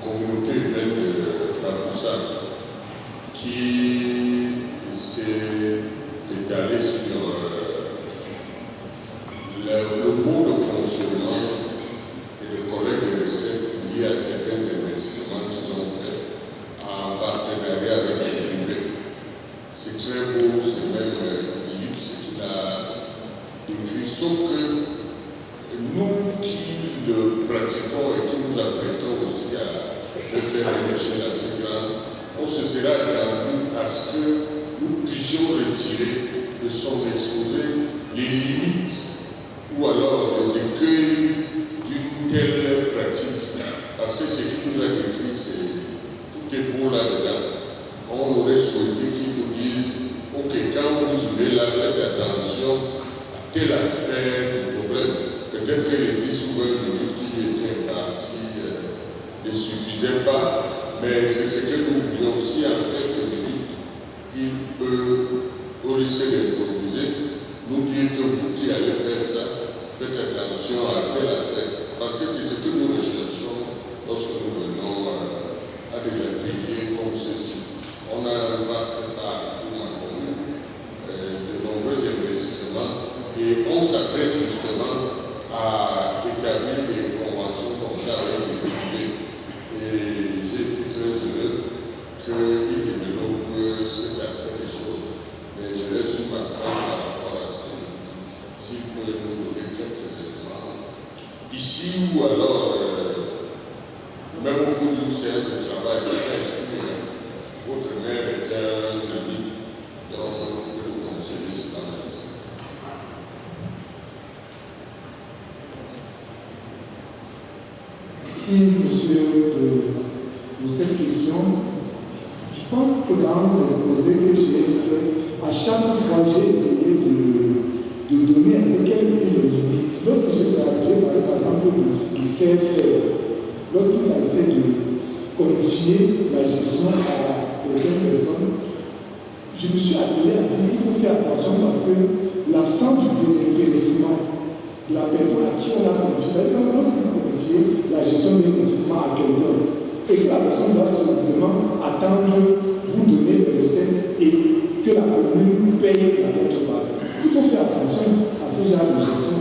communauté humaine de Bafoussam qui s'est étalée sur le mode de fonctionnement et le collecte de recettes liés à certains investissements qu'ils ont fait en partenariat avec les privés. C'est très beau, c'est même type, ce qu'il a décrit, sauf que nous qui le pratiquons et qui nous apprêtons aussi à le faire à une échelle assez grande, on se sera attendu à ce que nous puissions retirer de son exposé les limites ou alors les écueils d'une telle pratique. Parce que ce qu'il nous a décrit, c'est tout est beau là-dedans. On aurait souhaité qu'ils nous disent, ok, quand vous venez là, faites attention à tel aspect du problème. Peut-être que les 10 ou 20 minutes qui lui étaient imparties ne suffisaient pas, mais c'est ce que nous voulions aussi en quelques minutes. Il peut, au risque d'improviser, nous dire que vous qui allez faire ça, faites attention à tel aspect. Parce que c'est ce que nous recherchons lorsque nous venons à des ateliers comme ceci. On a un vaste parcours en commun, de nombreux investissements, et on s'apprête justement à établir des conventions comme ça avec les privés. Et j'ai été très heureux qu'il développe cet aspect des choses. Mais je laisse sous ma femme par rapport à ça. Si vous pouvez nous donner quelques éléments ici ou alors, même au cours d'une séance de travail, c'est un sujet. Votre mère est un ami, donc on peut vous conseiller cela. Merci, monsieur, pour cette question. Je pense que dans l'exposé que j'ai fait, à chaque fois, j'ai essayé de donner un peu quelques philosophie. Lorsque j'ai parlé, par exemple, du faire, lorsqu'il s'agissait de confier la gestion à certaines personnes, je me suis appelé à dire qu'il faut faire attention parce que l'absence du désintéressement de la personne à qui on a confié, c'est-à-dire que lorsque vous confiez la gestion des confinements à quelqu'un et que la personne doit simplement attendre, vous donner des recettes et que la commune paye la contrepartie. Il faut faire attention à ce genre de gestion.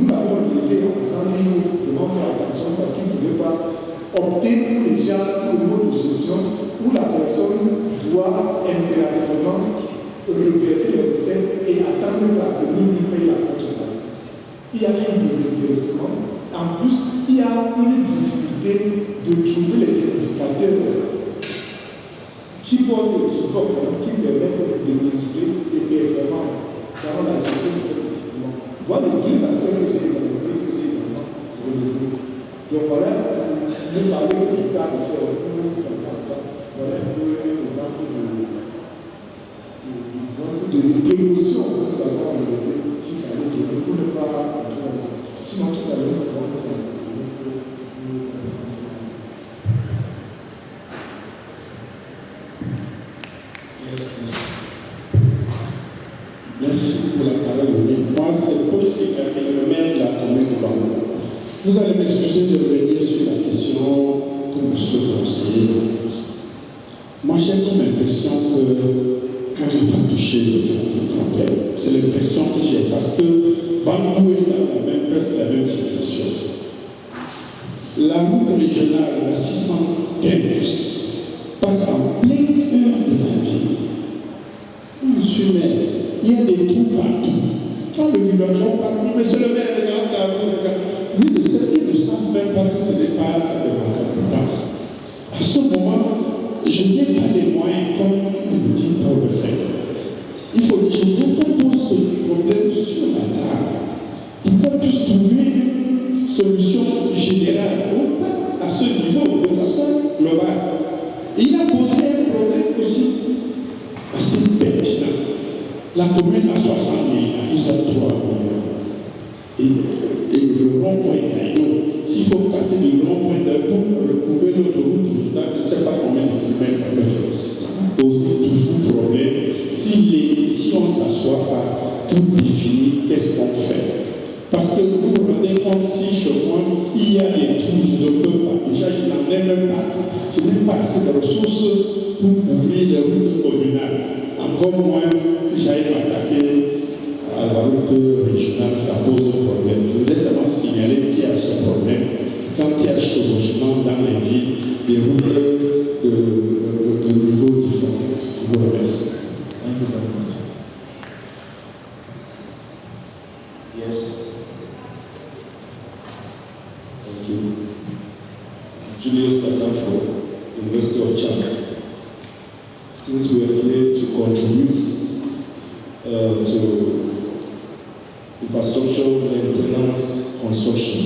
Nous l'avons élevé ensemble, il faut vraiment faire attention parce qu'il ne faudrait pas opter pour déjà pour le mode de gestion où la personne doit impérativement reverser les recettes et attendre que la commune lui paye la contrepartie. Il y a un désintéressement. En plus, il y a une difficulté de trouver les indicateurs qui permettent de mesurer les performances dans la gestion de ces équipements. Voilà les deux aspects que j'ai développés qui sont également relevés. Donc voilà, nous parlons plus tard de faire un cours, voilà un peu l'exemple de l'émotion que nous avons enlevée qui fallait donner pour ne pas sinon tout à l'heure, nous allons Merci pour la parole. Moi, c'est Paul Sikake, le maire de la commune de Bamako. Vous allez m'excuser de revenir sur la question que monsieur le conseiller pose. Moi, j'ai comme l'impression qu'on n'a pas touché le fond du problème. C'est l'impression que j'ai parce que Bamako est dans presque la même situation. La route régionale, la 615, passe en plein cœur de la ville. Monsieur le maire, il y a des trous partout. Quand le villageois parle, monsieur le maire, regarde la route, lui, il ne sent même pas que ce n'est pas de ma compétence. À ce moment, je n'ai pas les moyens, comme il me dit, pour le faire. Il faut que je pose ce problème sur la table pour qu'on puisse trouver une solution générale. On passe à ce niveau de façon globale. Et il a posé un problème aussi assez pertinent. La commune a 60 millions, ils ont 3 millions. Et le rond-point Caillot, s'il faut passer du rond-point d'un pour recouvrir l'autoroute, je ne sais pas combien de kilomètres ça peut faire. Ça va poser toujours problème. Si on ne s'assoit pas pour définir qu'est-ce qu'on fait. Parce que vous vous rendez compte si chez moi, il y a des trous, je ne peux pas. Déjà, je n'ont pas assez de ressources pour couvrir les routes communales. Encore moins que j'aille m'attaquer à la route régionale, ça pose un problème. Je voudrais seulement signaler qu'il y a ce problème quand il y a chevauchement dans les villes des routes de niveau différent. Je vous remercie. Thank you very much. Yes. Thank you. Julius Katanfo, University of China. Since we are here to contribute to infrastructure maintenance construction,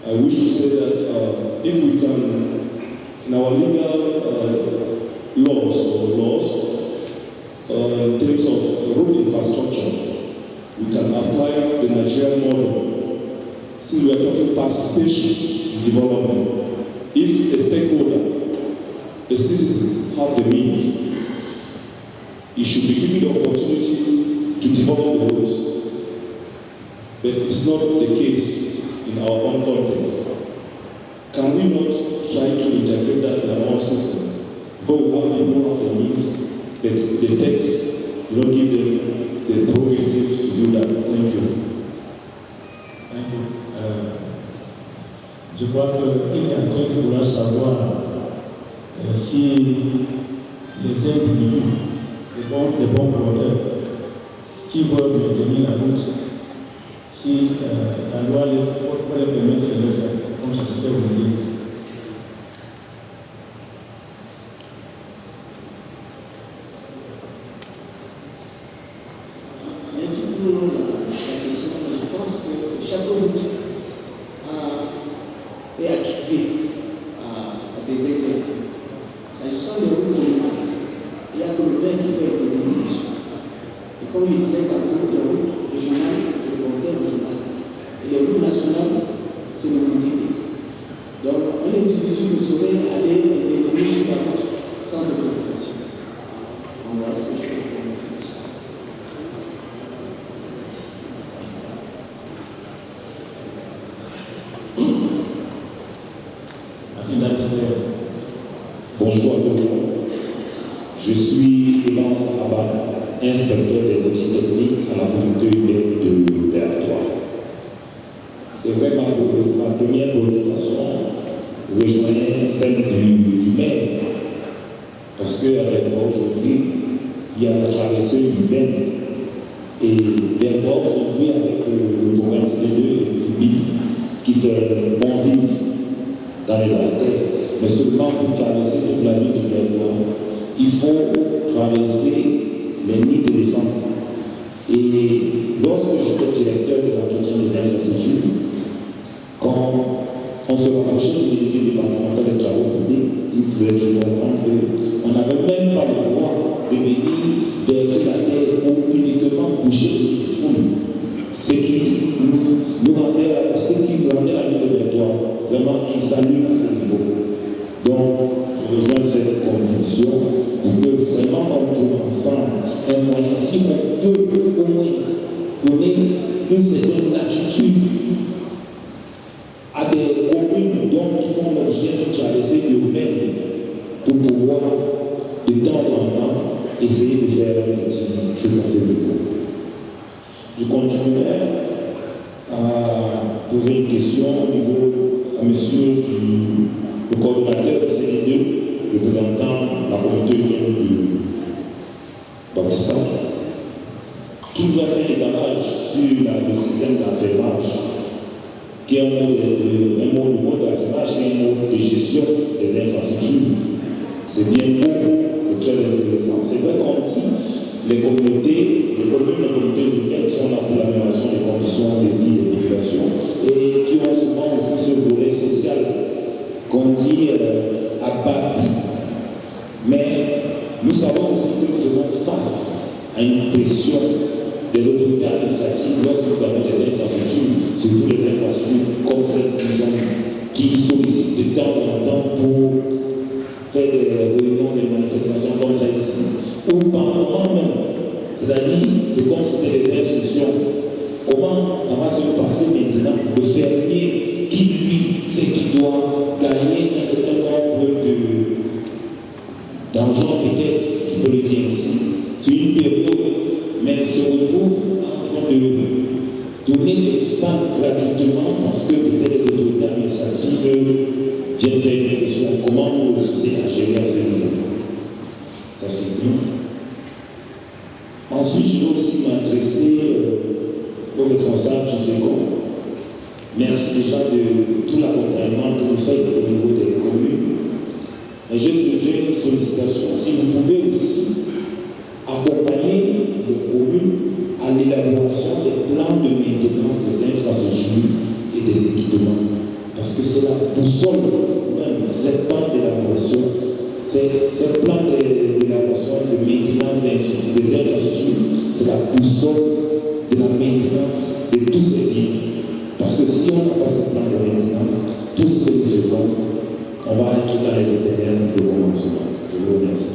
I wish to say that if we can, in our legal laws, in terms of road infrastructure, we can apply the Nigerian model. Since we are talking participation in development, if a stakeholder, a citizen, have the means, he should be given the opportunity to develop the roads. But it's not the case in our own context. Can we not try to integrate that in our own system? But we have people who have the means, but the text do not give them the prerogative to do that. Thank you. Thank you. Je crois qu'il y a quelqu'un qui voudra savoir si les individus, les bons voleurs, qui veulent maintenir la route, si la loi peut les permettre de le faire, comme ça se fait aujourd'hui. Merci pour la question. Je pense que chaque route est attribuée à des écoles. S'agissant des routes communales, il y a que le maire qui peut être tenu dessus. Et comme il disait tantôt, les routes régionales, c'est le conseil régional. Et les routes nationales, c'est le comité. Donc, un individu ne saurait aller détenir sur la route sans autorisation. Donc, voilà ce que je peux dire. Bonjour à tout le monde. Je suis Evans Abba, inspecteur des études techniques à la communauté urbaine de Berthois. C'est vrai que ma première préoccupation rejoint celle du maire, parce qu'avec moi aujourd'hui, il y a la traversée urbaine et Berthois aujourd'hui avec le programme CD2 et qui fait bon vivre dans les artères. Mais seulement pour traverser toute la ville de Berthois, il faut traverser les nids d'éléphants. Et lorsque j'étais directeur de l'entretien des infrastructures, quand on se rapprochait du délégué départemental des travaux publics, il faisait comprendre qu'on n'avait même pas le droit de venir verser la terre ou uniquement coucher les foules. Ce qui nous rendait la ville de Berthois vraiment insalubre à ce niveau. Donc, je rejoins cette conviction pour que vraiment on trouve ensemble un moyen, si on peut au moins donner une certaine latitude à des communes qui font l'objet de traversées urbaines pour pouvoir de temps en temps essayer de faire un petit truc à ce niveau. Je continuerai à poser une question au niveau à monsieur le coordonnateur du CD2, représentant la communauté urbaine du Baptiste, qui nous a fait un étalage sur le système d'affairage, qui est un mot d'affairage, qui est un mot de gestion des infrastructures. C'est bien beau, c'est très intéressant. C'est vrai qu'on dit les communautés urbaines sont là pour l'amélioration des conditions de vie des populations et qui ont souvent aussi ce volet social qu'on dit à bas prix. Mais nous savons aussi que nous faisons face à une pression des autorités administratives lorsque nous avons des infrastructures, surtout les infrastructures comme celles qui sollicitent de temps en temps pour faire des réunions, des manifestations comme ça ici, ou par moment même. C'est-à-dire, c'est comme si c'était des instructions. Comment ça va se passer maintenant? Le fermier qui, lui, sait qu'il doit gagner un certain nombre d'argent, peut-être, je peux le dire ainsi, sur une période, mais se retrouve en train de donner des femmes gratuitement parce que peut-être les autorités administratives viennent faire une question comment nous réussir à gérer à ce niveau. Ça c'est bien. Ensuite, je dois aussi m'adresser aux responsables du FECOM. Merci déjà de tout l'accompagnement que vous faites au niveau des communes. Et j'ai une sollicitation. Si vous pouvez aussi accompagner les communes à l'élaboration des plans de maintenance des infrastructures et des équipements. Parce que c'est la boussole, même ces plans d'élaboration, ces plans d'élaboration de maintenance des infrastructures, c'est la boussole de la maintenance de tous ces biens. Parce que si on n'a pas ce plan de maintenance, tout ce que nous faisons, on va être dans les éternels de commencement. Je vous remercie.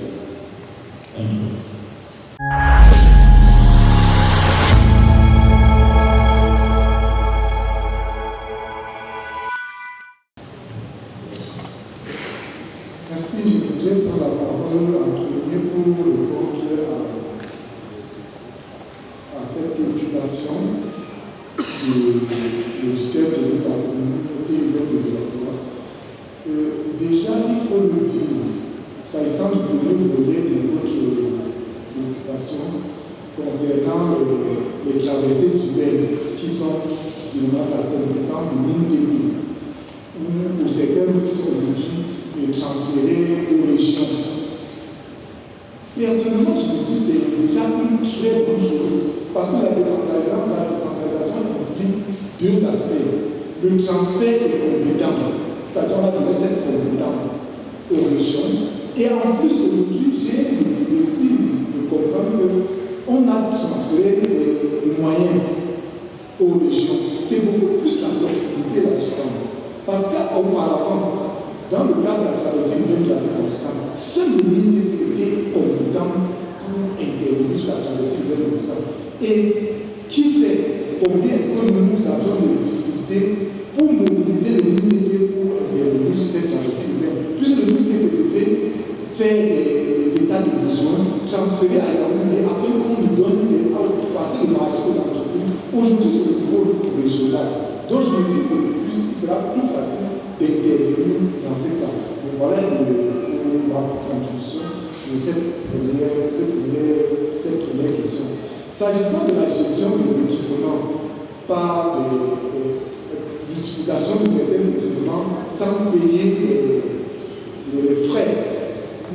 Merci, je voudrais prendre la parole en premier pour répondre à cette préoccupation du stade de département et de département. Déjà, il faut le dire, ça semble que vous voyez de votre préoccupation concernant les traversées urbaines qui sont finalement la compétence de l'INDEP ou certains qui sont aujourd'hui transférés aux régions. Personnellement, je me dis que c'est déjà une très bonne chose parce que la décentralisation implique deux aspects. Le transfert des compétences, c'est-à-dire on a donné cette compétence aux régions. Et en plus, aujourd'hui, j'ai le plaisir de comprendre qu'on a transféré les moyens aux régions. C'est beaucoup plus la proximité, la différence. Parce qu'auparavant, dans le cadre de la traversée de la Révolution, seule l'une était compétence pour intervenir sur la traversée de la Révolution. Et qui sait combien est-ce que nous avons de difficultés pour mobiliser les lignes pour intervenir sur cette traversée de la Révolution. Puisque le but devait faire les états de besoin, transférer à la ligne afin qu'on nous donne passer le marché aux entreprises. Aujourd'hui, c'est le niveau régional. Donc, je me dis que ce sera plus facile d'intervenir dans ces cas. Donc voilà ma contribution de cette première question. S'agissant de la gestion des équipements par l'utilisation de certains équipements sans payer les frais,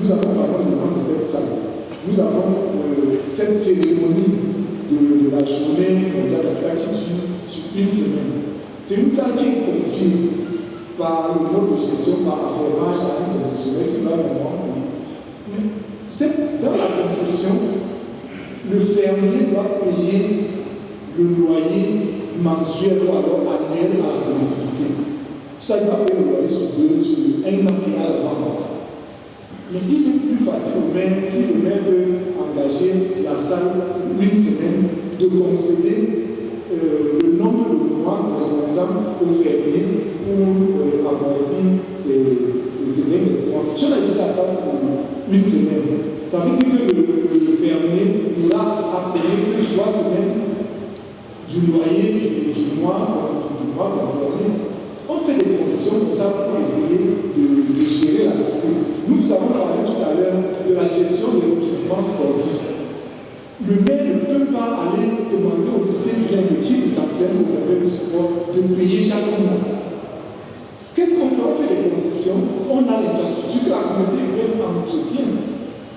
nous avons par exemple de cette salle. Nous avons cette cérémonie de la journée mondiale de la culture sur une semaine. C'est une salle qui est confiée par le mode de gestion, par affirmage à un institutionnel qui va vraiment. Dans la concession, le fermier doit payer le loyer mensuel ou alors annuel à la collectivité. Ça doit payer le loyer sur un an et à l'avance. Mais il est plus facile au maire, si le maire veut engager la salle une semaine, de concéder le nombre de mois correspondant au fermier pour amortir ses investissements. Si on a dit la salle pour une semaine, ça veut dire que le fermier pourra payer 3 semaines du loyer du mois concerné. On fait des concessions comme ça pour essayer de gérer la cité. Nous avons parlé tout à l'heure de la gestion des équipements sportifs. Le maire ne peut pas aller demander au lycée de l'équipe de Saint-Jean ou de sport de payer chaque mois. Qu'est-ce qu'on fait? On fait des concessions, on a l'infrastructure que la communauté entretient.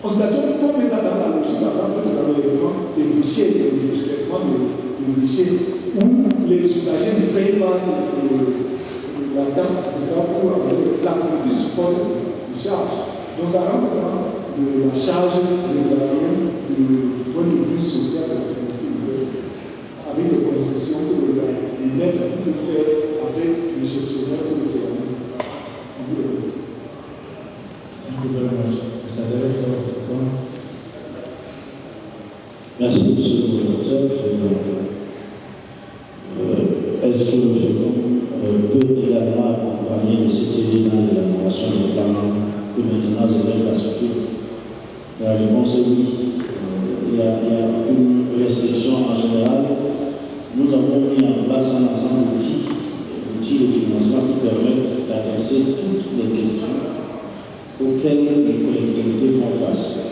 On se dit qu'on met ça dans la logique, par exemple, dans l'élément des déchets, des traitements de déchets, où les usagers ne payent pas la taxe pour la communauté supporte ces charges. Donc ça rentre dans la charge de du point de vue social de la communauté, avec les concessions que les maîtres peuvent faire avec les gestionnaires que le fermier. On vous remercie. Merci, monsieur le modérateur. Est-ce que le FECOM peut également accompagner le CTD La réponse est oui. Il y a une restriction en général. Nous avons mis en place un ensemble d'outils de financement qui permettent d'adresser toutes les questions auxquelles les collectivités font face.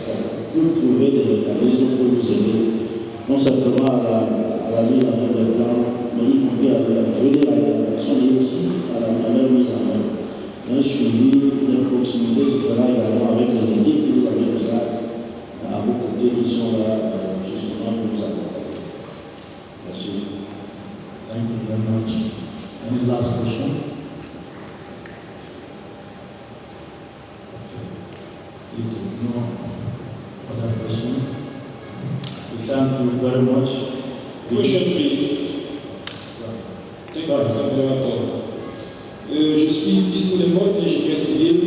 Pour trouver des mécanismes pour vous aider, non simplement à la mise en œuvre des plans, mais y compris à la réalisation et aussi à la mise en œuvre. Un suivi de proximité se fera également avec les équipes que vous avez déjà à vos côtés qui sont là justement pour nous accompagner. Merci. Thank you very much. Any last question? No other question? Thank you very much. Question, please. Je suis disponible ingénieur civil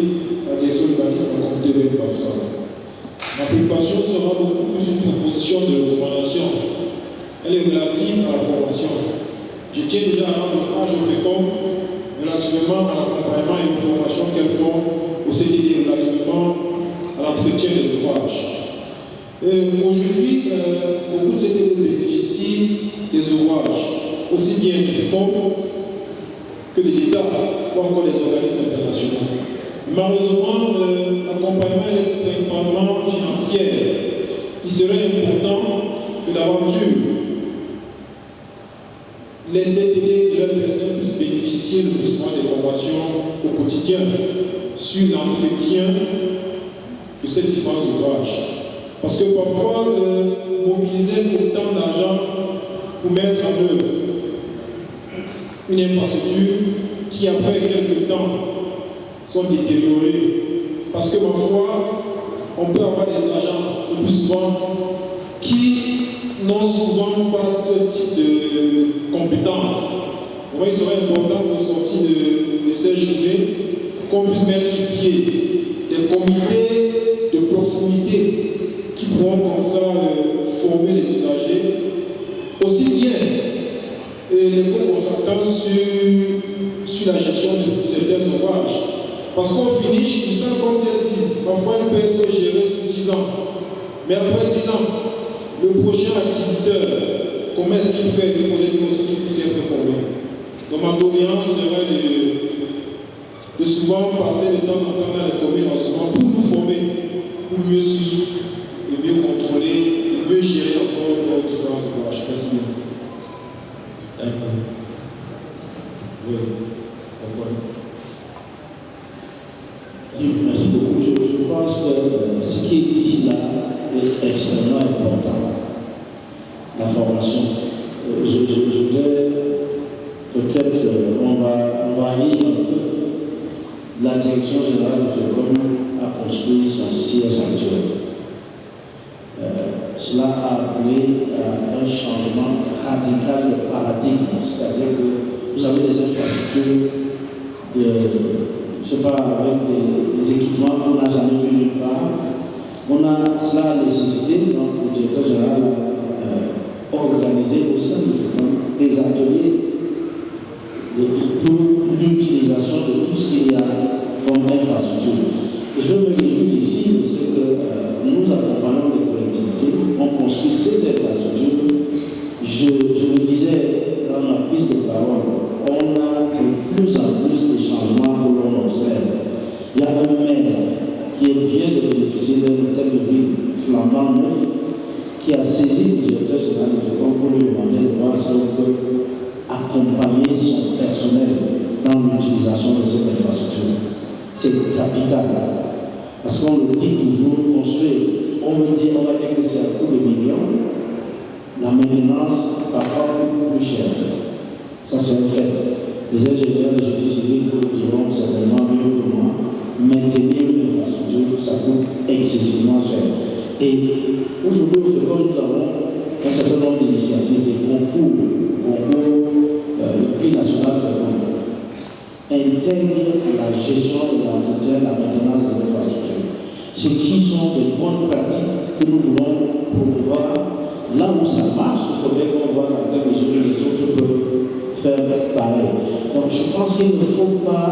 à gestion urbanique en comité de Ma préoccupation sera beaucoup plus une proposition de recommandation. Elle est relative à la formation. Je tiens déjà à rendre hommage au FECOM relativement à l'accompagnement et aux formations qu'elles font au CDD, relativement à l'entretien des ouvrages. Aujourd'hui, beaucoup de CDD bénéficient des ouvrages, aussi bien du FECOM que de l'État, ou encore des organismes internationaux. Malheureusement, l'accompagnement est principalement financier. Il serait important que d'aventure les CDD de leur personnel puissent bénéficier le plus des formations au quotidien sur l'entretien de ces différents ouvrages. Parce que parfois, mobiliser autant d'argent pour mettre en œuvre une infrastructure qui, après quelques temps, sont détériorées. Parce que parfois, on peut avoir des agents, le plus souvent, qui n'ont souvent pas ce type de compétences. Il serait important de sortir de ces journées qu'on puisse mettre sur pied des comités de proximité qui pourront comme ça former les usagers, aussi bien les co-contractants sur la gestion de certains ouvrages. Parce qu'on finit tout ça comme celle-ci. Parfois, elle peut être gérée sur 10 ans. Mais après 10 ans, le prochain acquisiteur, comment est-ce qu'il fait? Il faudrait qu'il puisse être formé. Donc, ma doléance serait de souvent passer le temps dans les communes en ce moment pour nous former, pour mieux suivre, et mieux contrôler, et mieux gérer encore nos différents ouvrages. Merci bien. Oui. Merci beaucoup. Je pense que ce qui est dit là est extrêmement important. La formation. Je voudrais peut-être, on va lire un peu. La direction générale de FECOM a construit son siège actuel. Cela a appelé à un changement radical de paradigme, c'est-à-dire que vous avez des infrastructures, je ne sais pas, avec des équipements qu'on n'a jamais vu nulle part. Cela a nécessité, donc le directeur général a organisé au sein du FECOM des ateliers pour l'utilisation de tout ce qu'il y a comme infrastructure. Et je me réjouis ici de ce que nous accompagnons les collectivités, on construit ces infrastructures. Je le disais dans ma prise de parole, on a de plus en plus de changements que l'on observe. Il y a un maire qui vient de bénéficier d'un hôtel de ville flambant neuf, qui a saisi le directeur général de FECOM pour lui demander de voir si on peut accompagner son personnel dans l'utilisation de cette infrastructure. C'est capital. Parce qu'on le dit toujours, construire, on va dire que c'est un coût de millions, la maintenance parfois coûte plus cher. Ça c'est un fait. Les ingénieurs de génie civil vous diront certainement mieux que moi, maintenir une infrastructure, ça coûte excessivement cher. Et aujourd'hui, comme nous avons un certain nombre d'initiatives, des concours, le prix national FECOM intègre la gestion et l'entretien, la maintenance de l'infrastructure. Ce qui sont des bonnes pratiques que nous voulons promouvoir. Là où ça marche, il faudrait qu'on voit dans quelle mesure les autres peuvent faire pareil. Donc je pense qu'il ne faut pas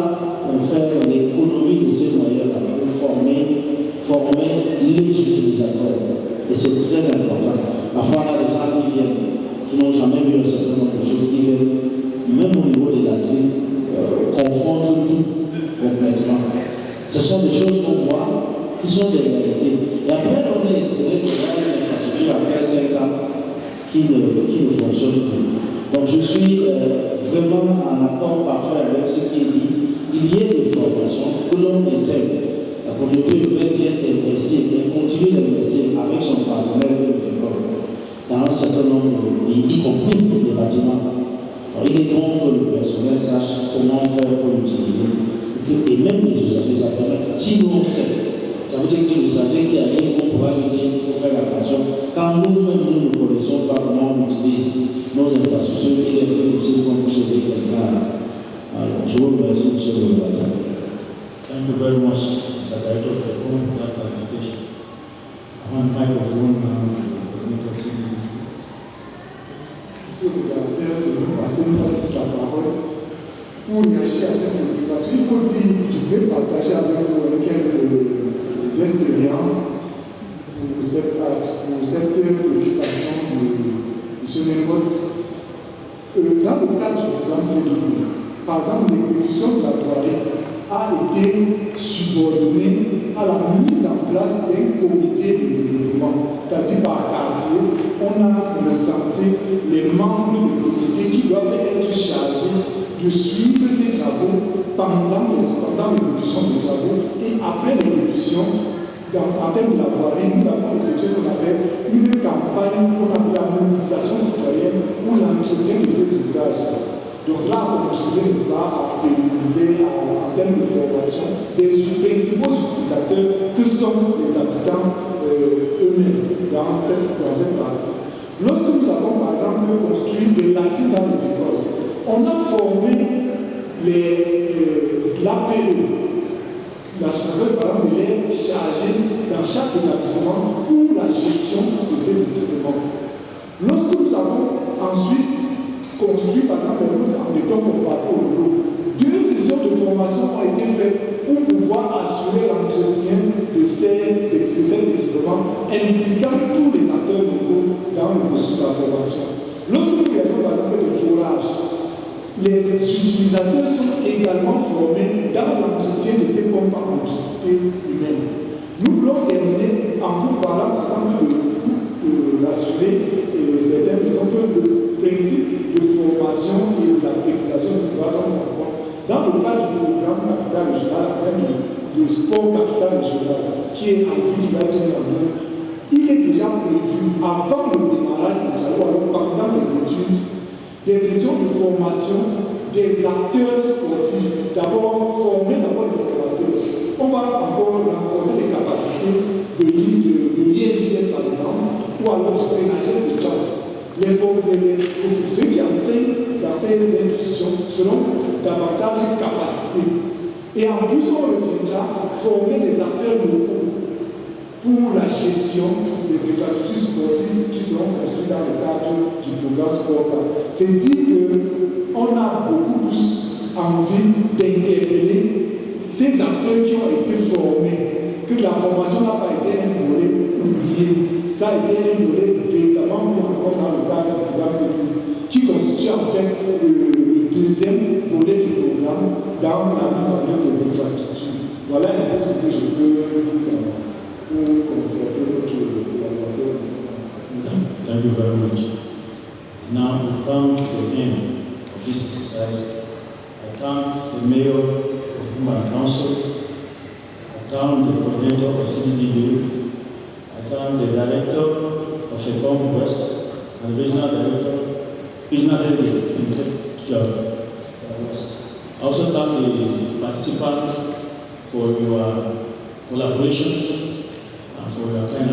faire l'économie de ces moyens-là pour former les utilisateurs. Et c'est très important. Parfois, on a des gens qui viennent, qui n'ont jamais vu un certain nombre de choses, qui viennent, même au niveau des latrines, confondre tout complètement. Ce sont des choses qu'on voit, qui sont des réalités. Et après, on est intégré qu'il y a une infrastructure après 5 ans qui ne fonctionne plus. Donc, je suis vraiment en accord parfait avec ce qui est dit. Il y a des formations que l'on intègre. La communauté urbaine vient d'investir et continue d'investir avec son partenaire dans un certain nombre de pays, y compris les bâtiments. Alors, il est bon que le personnel sache comment faire pour l'utiliser. Et même les usagers, ça permet. Si nous on sait, ça veut dire que l'usager qui arrive, on pourra lui dire qu'il faut faire attention. Quand nous-mêmes nous ne connaissons pas comment on utilise nos infrastructures, il est plus difficile qu'on puisse aider quelqu'un. Alors, je vous remercie, monsieur le président. Thank you very much, Mr. Director, for that clarification. I want microphone now. Monsieur le directeur, de nous passer la parole pour réagir à cette préoccupation. Il faut dire, je vais partager avec vous quelques expériences pour cette préoccupation de M. Némot. Dans le cadre du programme CEDU, par exemple, l'exécution de la voirie a été subordonnée à la mise en place d'un comité de développement. C'est-à-dire par quartier, on a recensé les membres du comité qui doivent être chargés de suivre ces travaux pendant l'exécution des travaux et après l'exécution. En termes de la voirie, nous avons effectué ce qu'on appelle une campagne qu'on appelle la mobilisation citoyenne pour l'entretien de ces ouvrages. Donc là, on a contribué, n'est-ce pas, à pérenniser en termes de formation des principaux utilisateurs que sont les habitants eux-mêmes dans cette partie. Lorsque nous avons, par exemple, construit des latrines dans les écoles, on a formé l'APE, la société, par exemple, est chargée dans chaque établissement pour la gestion de ces équipements. Lorsque nous avons ensuite construit, par exemple, en béton pour rapport au l'eau, 2 sessions de formation ont été faites pour pouvoir assurer l'entretien de ces équipements, impliquant tous les acteurs locaux dans le processus de la formation. L'autre question, par exemple, le forage. Les utilisateurs sont également formés dans l'entretien de ces pompes à électricité humaine. Nous voulons terminer en vous parlant, par exemple, de rassurer certaines raisons que le principe de formation et de la pérennisation de ces situations. Dans le cadre du programme Capital Régional, du sport Capital Régional, qui est en vue de la il est déjà prévu, avant le démarrage du dialogue, pendant les études, des sessions de formation des acteurs sportifs. D'abord, former les formateurs. On va encore renforcer les capacités de l'INJS, par exemple, ou alors du CNHS de Tchad. Ceux qui enseignent dans ces institutions seront davantage de capacité. Et en plus, on reviendra former les acteurs locaux pour la gestion des infrastructures sportives qui seront construites dans le cadre du programme Sport. C'est dire qu'on a beaucoup plus envie d'interpeller ces acteurs qui ont été formés, que la formation n'a pas été un volet oublié. Ça a été un volet véritablement mis en compte dans le cadre du programme CEDU, qui constitue en fait le deuxième volet du programme dans la mise en œuvre des infrastructures. Voilà un peu ce que je peux dire pour conforter notre collaborateur en ce sens. Merci. Thank you very much. Now we come to the end of this exercise. I thank the Mayor of Human Council, I thank the coordinator of CDDU, I thank the director of Shekong West, and the regional director, I also thank the participants for your collaboration and for your kind